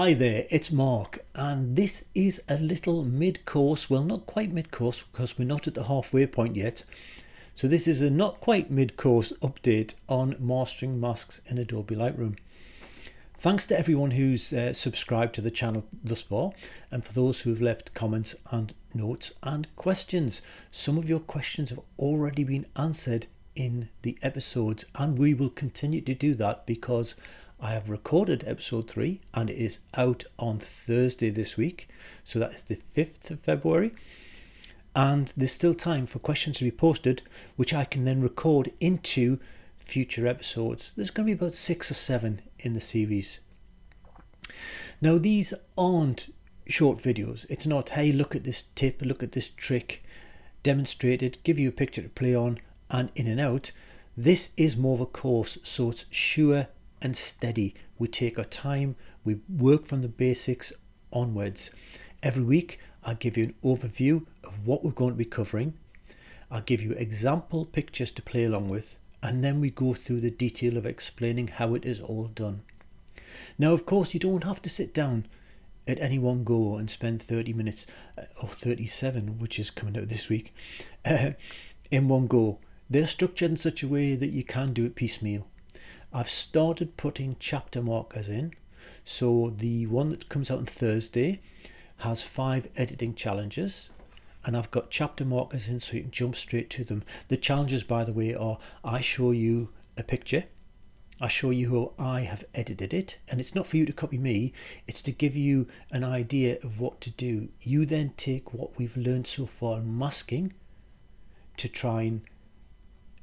Hi there, it's Mark, and this is a little mid-course, well not quite mid-course because we're not at the halfway point yet. So this is a not quite mid-course update on mastering masks in Adobe Lightroom. Thanks to everyone who's subscribed to the channel thus far, and for those who've left comments and notes and questions. Some of your questions have already been answered in the episodes, and we will continue to do that because I have recorded episode 3 and it is out on Thursday this week, so that is the 5th of February, and there's still time for questions to be posted, which I can then record into future episodes. There's going to be about 6 or 7 in the series. Now these aren't short videos. It's not, hey, look at this tip, look at this trick, demonstrated, give you a picture to play on and in and out. This is more of a course, so it's sure and steady. We take our time, we work from the basics onwards. Every week I'll give you an overview of what we're going to be covering. I'll give you example pictures to play along with, and then we go through the detail of explaining how it is all done. Now of course you don't have to sit down at any one go and spend 30 minutes or 37, which is coming out this week, in one go. They're structured in such a way that you can do it piecemeal. I've started putting chapter markers in, so the one that comes out on Thursday has 5 editing challenges, and I've got chapter markers in so you can jump straight to them. The challenges, by the way, are I show you a picture, I show you how I have edited it, and it's not for you to copy me, it's to give you an idea of what to do. You then take what we've learned so far in masking to try and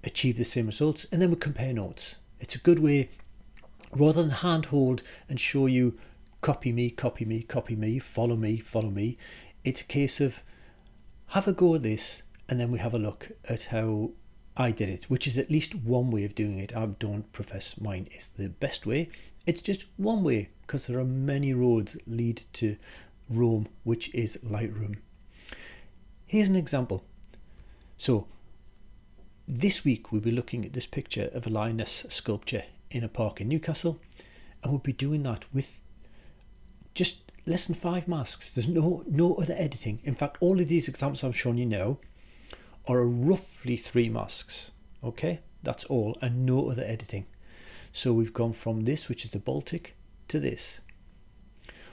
achieve the same results, and then we compare notes. It's a good way, rather than handhold and show you copy me, copy me, copy me, follow me, follow me. It's a case of have a go at this, and then we have a look at how I did it, which is at least one way of doing it. I don't profess mine is the best way. It's just one way, because there are many roads lead to Rome, which is Lightroom. Here's an example. So this week we'll be looking at this picture of a lioness sculpture in a park in Newcastle, and we'll be doing that with just less than 5 masks. There's no other editing. In fact, all of these examples I'm showing you now are roughly 3 masks. Okay, that's all, and no other editing. So we've gone from this, which is the Baltic, to this.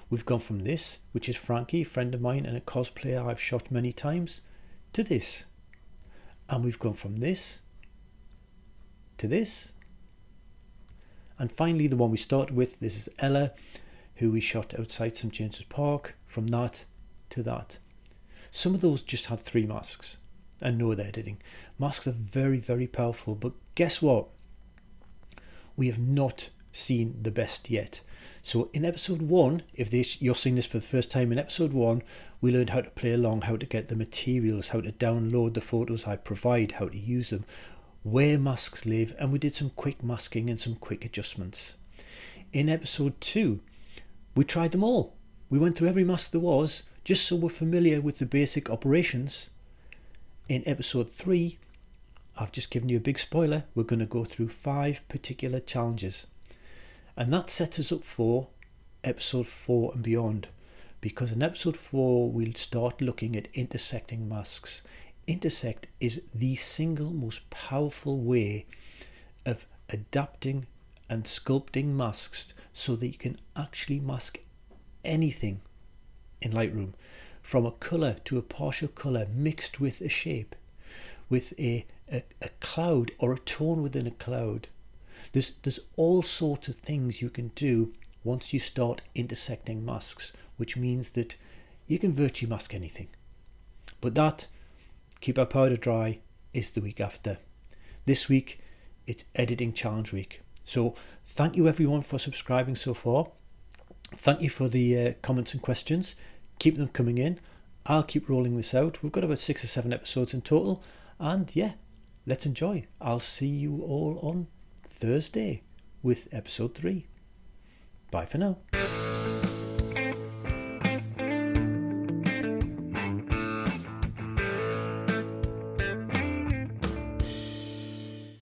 We've gone from this, which is Frankie, a friend of mine and a cosplayer I've shot many times, to this. And we've gone from this to this, and finally the one we started with, this is Ella, who we shot outside St James's Park. From that to that. Some of those just had 3 masks and no other editing. Masks are very, very powerful, but guess what? We have not seen the best yet. So in episode 1, if you're seeing this for the first time, in episode 1 we learned how to play along, how to get the materials, how to download the photos I provide, how to use them, where masks live, and we did some quick masking and some quick adjustments. In episode 2 we tried them all. We went through every mask there was, just so we're familiar with the basic operations. In episode 3, I've just given you a big spoiler, we're going to go through 5 particular challenges. And that sets us up for episode 4 and beyond, because in episode 4 we'll start looking at intersecting masks. Intersect is the single most powerful way of adapting and sculpting masks so that you can actually mask anything in Lightroom, from a colour to a partial colour mixed with a shape, with a cloud or a tone within a cloud. There's all sorts of things you can do once you start intersecting masks, which means that you can virtually mask anything. But that, keep our powder dry, is the week after. This week it's editing challenge week. So thank you everyone for subscribing so far. Thank you for the comments and questions. Keep them coming in. I'll keep rolling this out. We've got about 6 or 7 episodes in total, and yeah, let's enjoy. I'll see you all on Thursday with episode 3. Bye for now.